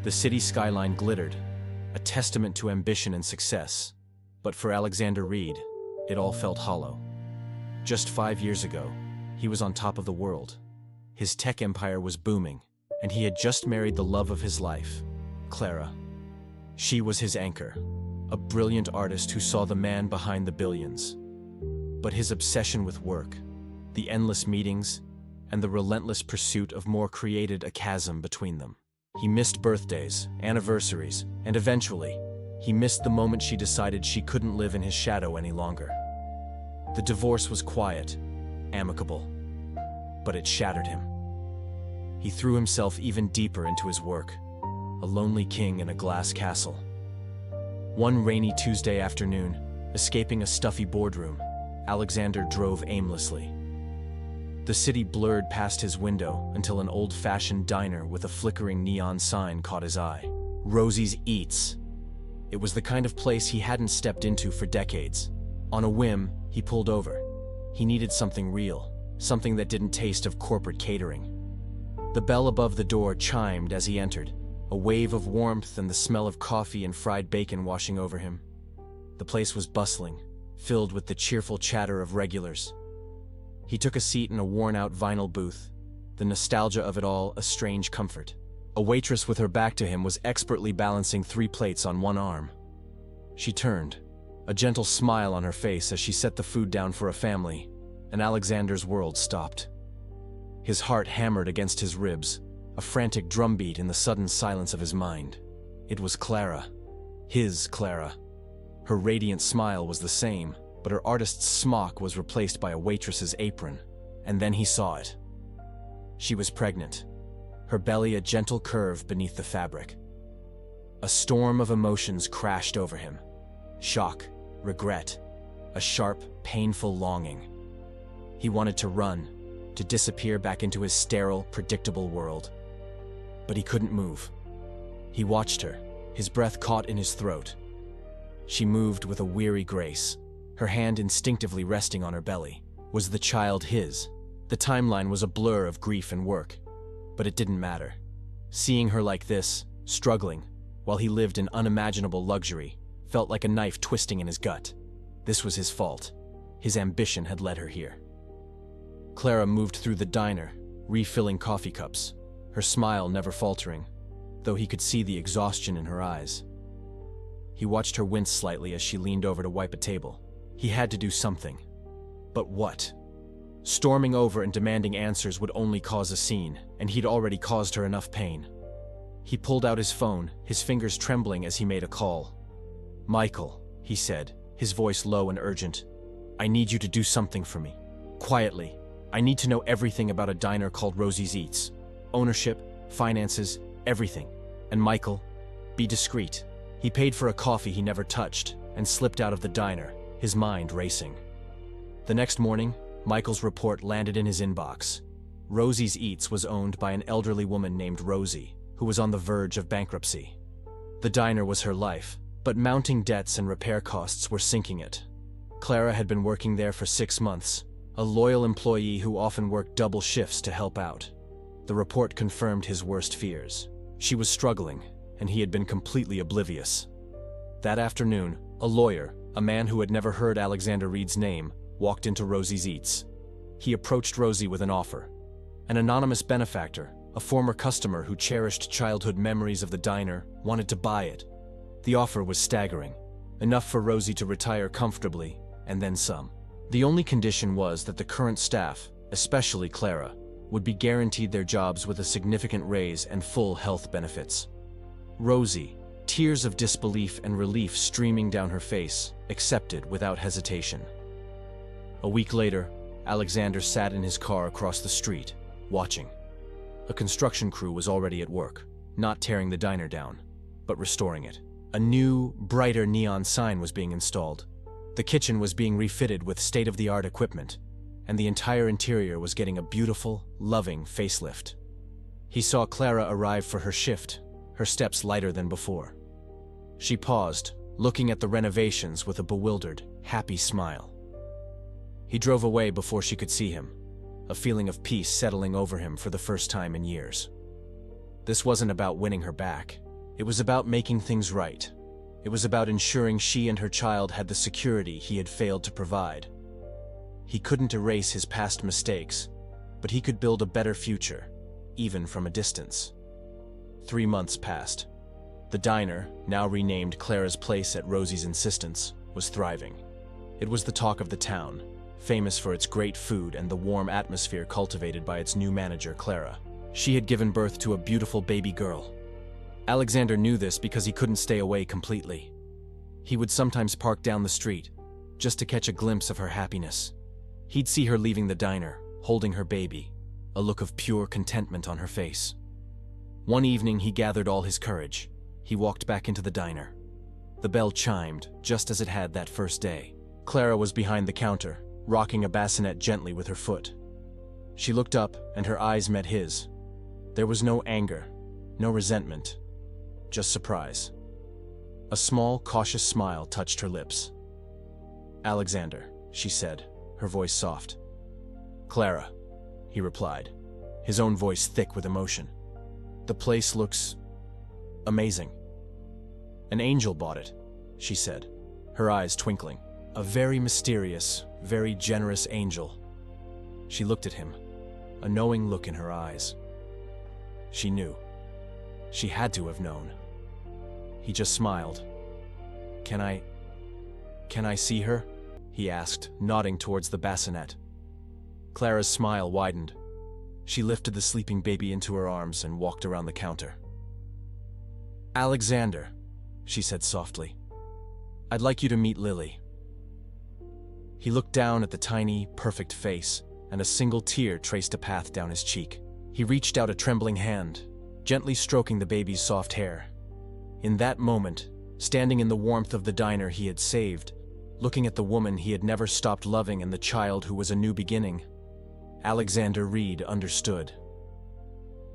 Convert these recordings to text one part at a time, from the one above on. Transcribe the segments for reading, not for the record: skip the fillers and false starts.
The city skyline glittered, a testament to ambition and success. But for Alexander Reed, it all felt hollow. Just 5 years ago, he was on top of the world. His tech empire was booming, and he had just married the love of his life, Clara. She was his anchor, a brilliant artist who saw the man behind the billions. But his obsession with work, the endless meetings, and the relentless pursuit of more created a chasm between them. He missed birthdays, anniversaries, and eventually, he missed the moment she decided she couldn't live in his shadow any longer. The divorce was quiet, amicable, but it shattered him. He threw himself even deeper into his work, a lonely king in a glass castle. One rainy Tuesday afternoon, escaping a stuffy boardroom, Alexander drove aimlessly. The city blurred past his window until an old-fashioned diner with a flickering neon sign caught his eye. Rosie's Eats. It was the kind of place he hadn't stepped into for decades. On a whim, he pulled over. He needed something real, something that didn't taste of corporate catering. The bell above the door chimed as he entered, a wave of warmth and the smell of coffee and fried bacon washing over him. The place was bustling, filled with the cheerful chatter of regulars. He took a seat in a worn-out vinyl booth, the nostalgia of it all a strange comfort. A waitress with her back to him was expertly balancing 3 plates on one arm. She turned, a gentle smile on her face as she set the food down for a family, and Alexander's world stopped. His heart hammered against his ribs, a frantic drumbeat in the sudden silence of his mind. It was Clara. His Clara. Her radiant smile was the same, but her artist's smock was replaced by a waitress's apron, and then he saw it. She was pregnant, her belly a gentle curve beneath the fabric. A storm of emotions crashed over him. Shock, regret, a sharp, painful longing. He wanted to run, to disappear back into his sterile, predictable world. But he couldn't move. He watched her, his breath caught in his throat. She moved with a weary grace, her hand instinctively resting on her belly. Was the child his? The timeline was a blur of grief and work, but it didn't matter. Seeing her like this, struggling, while he lived in unimaginable luxury, felt like a knife twisting in his gut. This was his fault. His ambition had led her here. Clara moved through the diner, refilling coffee cups, her smile never faltering, though he could see the exhaustion in her eyes. He watched her wince slightly as she leaned over to wipe a table. He had to do something. But what? Storming over and demanding answers would only cause a scene, and he'd already caused her enough pain. He pulled out his phone, his fingers trembling as he made a call. "Michael," he said, his voice low and urgent. "I need you to do something for me. Quietly. I need to know everything about a diner called Rosie's Eats. Ownership, finances, everything. And Michael, be discreet." He paid for a coffee he never touched and slipped out of the diner, his mind racing. The next morning, Michael's report landed in his inbox. Rosie's Eats was owned by an elderly woman named Rosie, who was on the verge of bankruptcy. The diner was her life, but mounting debts and repair costs were sinking it. Clara had been working there for 6 months, a loyal employee who often worked double shifts to help out. The report confirmed his worst fears. She was struggling, and he had been completely oblivious. That afternoon, a lawyer, a man who had never heard Alexander Reed's name, walked into Rosie's Eats. He approached Rosie with an offer. An anonymous benefactor, a former customer who cherished childhood memories of the diner, wanted to buy it. The offer was staggering, enough for Rosie to retire comfortably, and then some. The only condition was that the current staff, especially Clara, would be guaranteed their jobs with a significant raise and full health benefits. Rosie, tears of disbelief and relief streaming down her face, accepted without hesitation. A week later, Alexander sat in his car across the street, watching. A construction crew was already at work, not tearing the diner down, but restoring it. A new, brighter neon sign was being installed. The kitchen was being refitted with state-of-the-art equipment, and the entire interior was getting a beautiful, loving facelift. He saw Clara arrive for her shift, her steps lighter than before. She paused, looking at the renovations with a bewildered, happy smile. He drove away before she could see him, a feeling of peace settling over him for the first time in years. This wasn't about winning her back. It was about making things right. It was about ensuring she and her child had the security he had failed to provide. He couldn't erase his past mistakes, but he could build a better future, even from a distance. 3 months passed. The diner, now renamed Clara's Place at Rosie's insistence, was thriving. It was the talk of the town, famous for its great food and the warm atmosphere cultivated by its new manager, Clara. She had given birth to a beautiful baby girl. Alexander knew this because he couldn't stay away completely. He would sometimes park down the street, just to catch a glimpse of her happiness. He'd see her leaving the diner, holding her baby, a look of pure contentment on her face. One evening he gathered all his courage. He walked back into the diner. The bell chimed, just as it had that first day. Clara was behind the counter, rocking a bassinet gently with her foot. She looked up, and her eyes met his. There was no anger, no resentment, just surprise. A small, cautious smile touched her lips. "Alexander," she said, her voice soft. "Clara," he replied, his own voice thick with emotion. "The place looks amazing." "An angel bought it," she said, her eyes twinkling. "A very mysterious, very generous angel." She looked at him, a knowing look in her eyes. She knew. She had to have known. He just smiled. Can I see her?" he asked, nodding towards the bassinet. Clara's smile widened. She lifted the sleeping baby into her arms and walked around the counter. "Alexander," she said softly, "I'd like you to meet Lily." He looked down at the tiny, perfect face, and a single tear traced a path down his cheek. He reached out a trembling hand, gently stroking the baby's soft hair. In that moment, standing in the warmth of the diner he had saved, looking at the woman he had never stopped loving and the child who was a new beginning, Alexander Reed understood.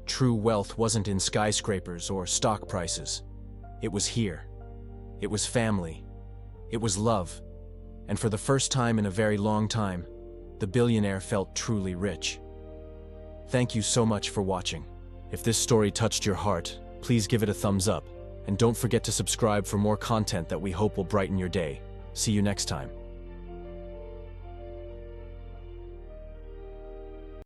True wealth wasn't in skyscrapers or stock prices. It was here. It was family. It was love. And for the first time in a very long time, the billionaire felt truly rich. Thank you so much for watching. If this story touched your heart, please give it a thumbs up, and don't forget to subscribe for more content that we hope will brighten your day. See you next time.